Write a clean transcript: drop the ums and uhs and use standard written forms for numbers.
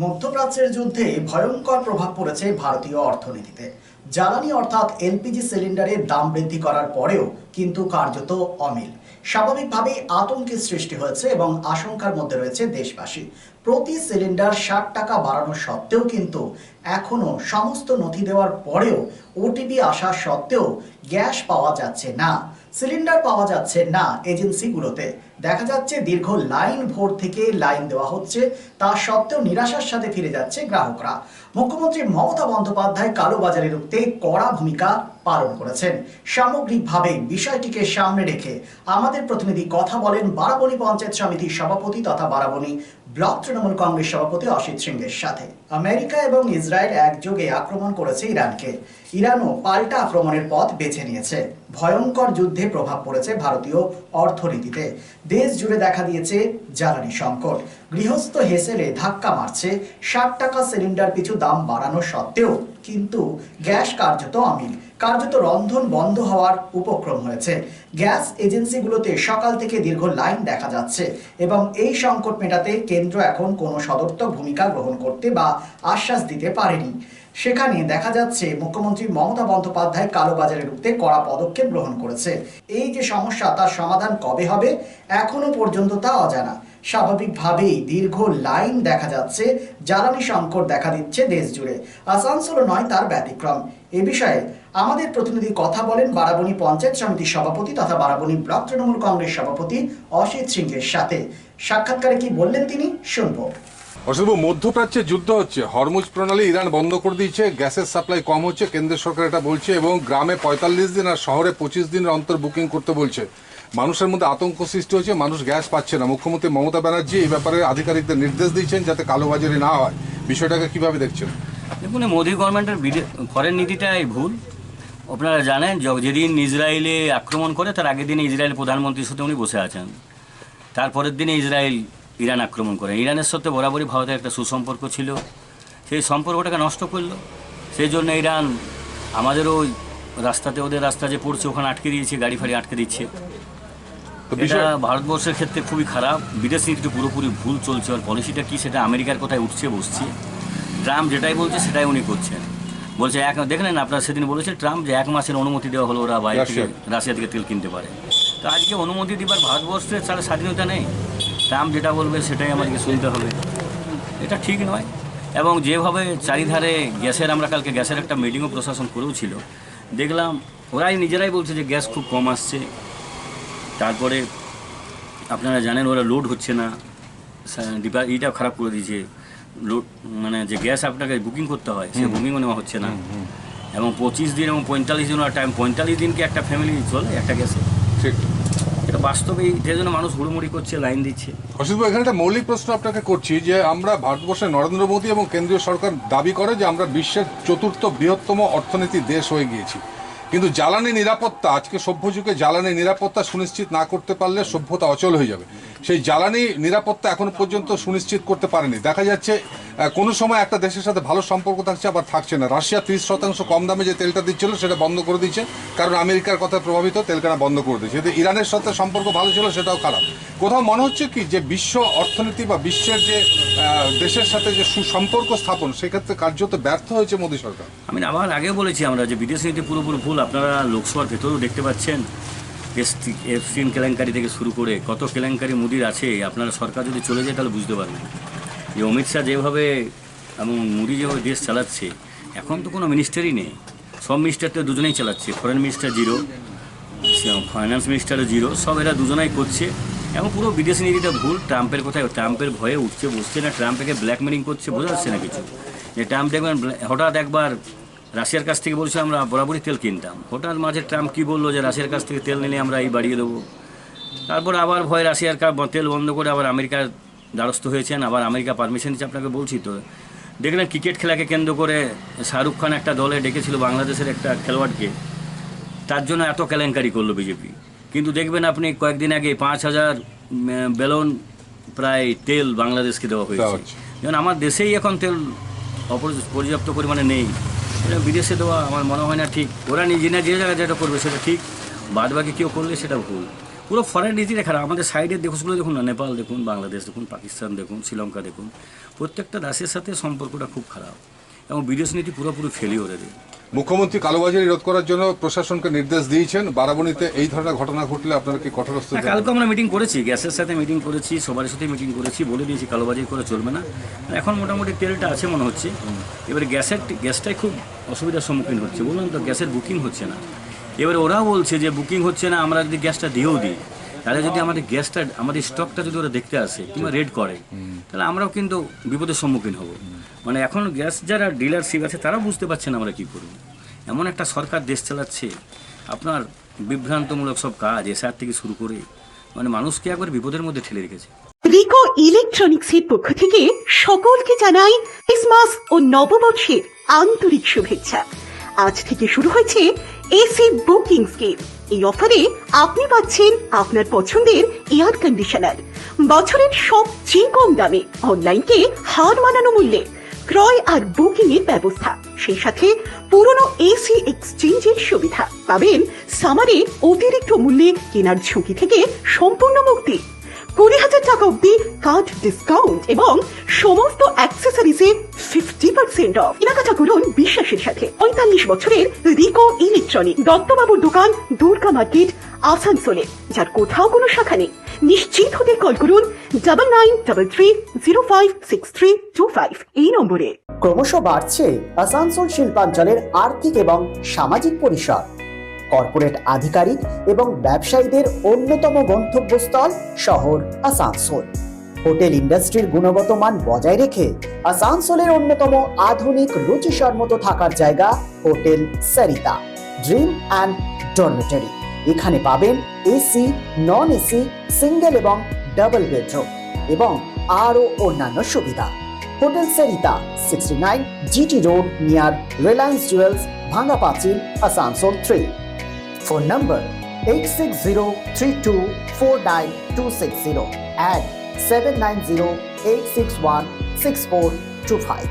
মধ্যপ্রাচ্যের যুদ্ধে ভয়ঙ্কর প্রভাব পড়েছে ভারতীয় অর্থনীতিতে। জ্বালানি অর্থাৎ এলপিজি সিলিন্ডারের দাম বৃদ্ধি করার পরেও কিন্তু কার্যত অমিল। স্বাভাবিকভাবেই আতঙ্কের সৃষ্টি হয়েছে এবং আশঙ্কার মধ্যে রয়েছে দেশবাসী। প্রতি সিলিন্ডার 60 টাকা বাড়ানো সত্ত্বেও কিন্তু এখনো সমস্ত নথি দেওয়ার পরেও ওটিপি আসা সত্ত্বেও গ্যাস পাওয়া যাচ্ছে না, সিলিন্ডার পাওয়া যাচ্ছে না। এজেন্সিগুলোতে দেখা যাচ্ছে দীর্ঘ লাইন ভোর থেকে লাইন দেওয়া হচ্ছে, তা সত্ত্বেও নিরাশার সাথে ফিরে যাচ্ছে গ্রাহকরা। মুখ্যমন্ত্রী মমতা বন্দ্যোপাধ্যায় কালোবাজারি রুখতে কড়া ভূমিকা পালন করেছেন। সামগ্রিকভাবে বিষয়টিকে সামনে রেখে আমাদের প্রতিনিধি কথা বলেন বারাবণী পঞ্চায়েত সমিতির সভাপতি তথা বারাবণী ব্লক তৃণমূল কংগ্রেস সভাপতি অসিত সিংয়ের সাথে। আমেরিকা এবং ইসরায়েল একযোগে আক্রমণ করেছে ইরানকে। ইরানও পাল্টা আক্রমণের পথ বেছে নিয়েছে। ভয়ঙ্কর যুদ্ধে প্রভাব পড়েছে ভারতীয় অর্থনীতিতে। দেশ জুড়ে দেখা দিয়েছে জ্বালানি সংকট। গৃহস্থ হেসেলে ধাক্কা মারছে। 60 টাকা সিলিন্ডার পিছু দাম বাড়ানো সত্ত্বেও কিন্তু গ্যাস কার্যত অমিল, কার্যত রন্ধন বন্ধ হওয়ার উপক্রম হয়েছে। গ্যাস এজেন্সিগুলোতে সকাল থেকে দীর্ঘ লাইন দেখা যাচ্ছে এবং এই সংকট মেটাতে কেন্দ্র এখন কোনো সদর্থক ভূমিকা গ্রহণ করতে বা আশ্বাস দিতে পারেনি। সেখানে দেখা যাচ্ছে মুখ্যমন্ত্রী মমতা বন্দ্যোপাধ্যায় কালোবাজারে রুখতে কড়া পদক্ষেপ গ্রহণ করেছে। এই যে সমস্যা, তার সমাধান কবে হবে এখনো পর্যন্ত তা অজানা। স্বাভাবিকভাবেই দীর্ঘ লাইন দেখা যাচ্ছে। জ্বালানি সংকট দেখা দিচ্ছে দেশ জুড়ে। আসানসোল নয় তার ব্যতিক্রম। এ বিষয়ে আমাদের প্রতিনিধি কথা বলেন বারাবণী পঞ্চায়েত সমিতির সভাপতি তথা বারাবণী ব্লক তৃণমূল কংগ্রেস সভাপতি অসিত সিংয়ের সাথে। সাক্ষাৎকারে কি বললেন তিনি, শুনবো। অসুবিধা, মধ্যপ্রাচ্যে যুদ্ধ হচ্ছে, হরমুজ প্রণালী ইরান বন্ধ করে দিয়েছে, গ্যাসের সাপ্লাই কম হচ্ছে, কেন্দ্র সরকার এটা বলছে, এবং গ্রামে 45 দিন আর শহরে 25 দিনের অন্তর বুকিং করতে বলছে। মানুষের মধ্যে আতঙ্ক সৃষ্টি হয়েছে, মানুষ গ্যাস পাচ্ছে না। মুখ্যমন্ত্রী মমতা ব্যানার্জি এই ব্যাপারে আধিকারিকদের নির্দেশ দিয়েছেন যাতে কালোবাজারি না হয়। বিষয়টাকে কিভাবে দেখছেন? দেখুন, মোদী গভর্নমেন্টের ফরেন নীতিটাই ভুল। আপনারা জানেন যেদিন ইসরায়েলে আক্রমণ করে তার আগের দিনে ইসরায়েলের প্রধানমন্ত্রীর সাথে উনি বসে আছেন। তারপরের দিনে ইসরায়েল ইরান আক্রমণ করে। ইরানের সাথে বরাবরই ভারতের একটা সুসম্পর্ক ছিল, সেই সম্পর্কটাকে নষ্ট করলো। সেই জন্য ইরান আমাদেরও রাস্তাতে, ওদের রাস্তা যে পড়ছে ওখানে আটকে দিয়েছে, গাড়ি ফাড়ি আটকে দিচ্ছে। এটা ভারতবর্ষের ক্ষেত্রে খুবই খারাপ। বিদেশ নীতি পুরোপুরি ভুল চলছে। আর পলিসিটা কী সেটা আমেরিকার কোথায় উঠছে বসছে। ট্রাম্প যেটাই বলছে সেটাই উনি করছেন। বলছে দেখলেন আপনারা সেদিন বলেছে ট্রাম্প যে 1 মাসের অনুমতি দেওয়া হলো ওরা বাইরে থেকে, রাশিয়া থেকে তেল কিনতে পারে। তো আজকে অনুমতি দেবার ভারতবর্ষের ছাড়া স্বাধীনতা নেই। ট্রাম্প যেটা বলবে সেটাই আমাদেরকে শুনতে হবে। এটা ঠিক নয়। এবং যেভাবে চারিধারে গ্যাসের, আমরা কালকে গ্যাসের একটা মিটিংও প্রশাসন করেও ছিল, দেখলাম ওরাই নিজেরাই বলছে যে গ্যাস খুব কম আসছে। তারপরে আপনারা জানেন ওরা লোড হচ্ছে না, এইটাও খারাপ করে দিয়েছে। লোড মানে যে গ্যাস আপনাকে বুকিং করতে হয় সে বুকিংও নেওয়া হচ্ছে না। এবং 25 দিন এবং 45 দিন টাইম, 45 দিনকে একটা ফ্যামিলি চলে একটা গ্যাসে। ঠিক, এটা বাস্তবেই যে জন্য মানুষ হুড়োমুড়ি করছে, লাইন দিচ্ছে। অসুবিধা, এখানে একটা মৌলিক প্রশ্ন আপনাকে করছি যে আমরা ভারতবর্ষের নরেন্দ্র মোদী এবং কেন্দ্রীয় সরকার দাবি করে যে আমরা বিশ্বের 4র্থ বৃহত্তম অর্থনীতি দেশ হয়ে গিয়েছি, কিন্তু জ্বালানি নিরাপত্তা, আজকে সভ্য যুগে জ্বালানি নিরাপত্তা সুনিশ্চিত না করতে পারলে সভ্যতা অচল হয়ে যাবে। সেই জ্বালানি নিরাপত্তা এখনো পর্যন্ত সুনিশ্চিত করতে পারেনি। দেখা যাচ্ছে কোনো সময় একটা দেশের সাথে ভালো সম্পর্ক থাকছে, আবার থাকছে না। রাশিয়া 30% কম দামে যে তেলটা দিচ্ছিল সেটা বন্ধ করে দিচ্ছে, কারণ আমেরিকার কথায় প্রভাবিত তেল কেনা বন্ধ করে দিচ্ছে। কিন্তু ইরানের সাথে সম্পর্ক ভালো ছিল, সেটাও খারাপ। কোথাও মনে হচ্ছে কি যে বিশ্ব অর্থনীতি বা বিশ্বের যে দেশের সাথে যে সুসম্পর্ক স্থাপন, সেক্ষেত্রে কার্যত ব্যর্থ হয়েছে মোদী সরকার। আমি আবার আগেও বলেছি আমরা যে বিদেশ নীতি পুরোপুরি ভুল। আপনারা লোকসভার ভেতরেও দেখতে পাচ্ছেন এফসিন কেলেঙ্কারি থেকে শুরু করে কত কেলেঙ্কারি মোদির আছে। আপনারা সরকার যদি চলে যায় তাহলে বুঝতে পারবেন যে অমিত শাহ যেভাবে এবং মোদি যেভাবে দেশ চালাচ্ছে, এখন তো কোনো মিনিস্টারই নেই। সব মিনিস্টার তো দুজনেই চালাচ্ছে। ফরেন মিনিস্টার জিরো, ফাইন্যান্স মিনিস্টারও জিরো, সব এরা দুজনাই করছে। এবং পুরো বিদেশ নীতিটা ভুল। ট্রাম্পের কোথায়, ট্রাম্পের ভয়ে উঠছে বসছে না, ট্রাম্পকে ব্ল্যাকমেলিং করছে, বোঝা যাচ্ছে না কিছু। যে ট্রাম্প দেখবেন হঠাৎ একবার রাশিয়ার কাছ থেকে বলছে আমরা বরাবরই তেল কিনতাম, হঠাৎ মাঝে ট্রাম্প কী বললো যে রাশিয়ার কাছ থেকে তেল নিলে আমরা এই বাড়িয়ে দেবো। তারপর আবার ভয় রাশিয়ার তেল বন্ধ করে আবার আমেরিকার দ্বারস্থ হয়েছেন, আবার আমেরিকা পারমিশন দিচ্ছে। আপনাকে বলছি তো, দেখলেন ক্রিকেট খেলাকে কেন্দ্র করে শাহরুখ খান একটা দলে ডেকেছিল বাংলাদেশের একটা খেলোয়াড়কে, তার জন্য এত কেলেঙ্কারি করলো বিজেপি। কিন্তু দেখবেন আপনি কয়েকদিন আগে 5000 ব্যালন প্রায় তেল বাংলাদেশকে দেওয়া হয়েছে। যেমন আমার দেশেই এখন তেল পর্যাপ্ত পরিমাণে নেই, এটা বিদেশে দেওয়া আমার মনে হয় না ঠিক। ওরা নিজে না যে জায়গায় যেটা করবে সেটা ঠিক, বাদ বাকি কেউ করলে সেটা ভুল। পুরো ফরেন নীতিটা খারাপ। আমাদের সাইডের দেশগুলো দেখুন না, নেপাল দেখুন, বাংলাদেশ দেখুন, পাকিস্তান দেখুন, শ্রীলঙ্কা দেখুন, প্রত্যেকটা দেশের সাথে সম্পর্কটা খুব খারাপ এবং বিদেশ নীতি পুরোপুরি ফেলিওরে দেয়। মুখ্যমন্ত্রী কালোবাজারি রোধ করার জন্য প্রশাসনকে নির্দেশ দিয়েছেন। বারাবণীতে এই ধরনের ঘটনা ঘটলে আপনারা কি কঠোরস্থ না, কালকে আমরা মিটিং করেছি, গ্যাসের সাথে মিটিং করেছি, সবার সাথে মিটিং করেছি, বলে দিয়েছি কালোবাজারি করে চলবে না। এখন মোটামুটি তেলটা আছে মনে হচ্ছে। এবারে গ্যাসটাই খুব অসুবিধার সম্মুখীন হচ্ছে, বললাম তো গ্যাসের বুকিং হচ্ছে না। এবারে ওরাও বলছে যে বুকিং হচ্ছে না, আমরা যদি গ্যাসটা দিয়েও দিই, তাহলে যদি আমাদের স্টকটা যদি ওরা দেখতে আসে কিংবা রেড করে, তাহলে আমরাও কিন্তু বিপদের সম্মুখীন হব। মানে এখন গ্যাস যারা ডিলারশিপ আছে তারাও বুঝতে পারছে না আমরা কী করব। এমন একটা সরকার দেশ চালাচ্ছে, আপনার বিভ্রান্তমূলক সব কাজ এসআর থেকে শুরু করে মানে মানুষকে একবার বিপদের মধ্যে ঠেলে রেখেছে। রিকো ইলেকট্রনিক্সের পক্ষ থেকে সকলকে জানাই ক্রিসমাস ও নববর্ষের আন্তরিক শুভেচ্ছা। আজ থেকে শুরু হয়েছে এসি বুকিং স্কিম। এই অফারে আপনি পাচ্ছেন আপনার পছন্দের এয়ার কন্ডিশনার বছরের সবচেয়ে কম দামে, অনলাইনকে হার মানানো মূল্যে ক্রয় আর বুকিং এর ব্যবস্থা, সেই সাথে পুরনো এসি এক্সচেঞ্জের সুবিধা পাবেন। সামারে অতিরিক্ত মূল্যে কেনার ঝুঁকি থেকে সম্পূর্ণ মুক্তি, 20,000 টাকা অব্দি কার্ড ডিসকাউন্ট এবং সমস্ত অ্যাক্সেসরিজে 50% অফ। কেনাকাটা করুন বিশ্বাসের সাথে। 45 বছরের রিকো ইলেকট্রনিক, দত্তবাবুর দোকান, দুর্গা মার্কেট, আসানসোলে, যার কোথাও কোনো শাখা নেই। নিশ্চিত হতে কল করুন 9933056325 এই নম্বরে। ক্রমশ বাড়ছে আসানসোল শিল্পাঞ্চলের আর্থিক এবং সামাজিক পরিসর। কর্পোরেট আধিকারিক এবং ব্যবসায়ীদের অন্যতম গন্তব্যস্থল শহর আসানসোল। হোটেল ইন্ডাস্ট্রির গুণগত মান বজায় রেখে আসানসোলের অন্যতম আধুনিক রুচিসম্মত থাকার জায়গা hotel Sarita dream and dormitory. এখানে পাবেন এসি, নন এসি, সিঙ্গেল এবং ডাবল বেডরুম এবং আরও অন্যান্য সুবিধা। Hotel Sarita 69 GT road near Reliance jewels, ভাঙ্গা পাঁচিল, আসানসোল 3। Phone number 8603249260 and 7908616425.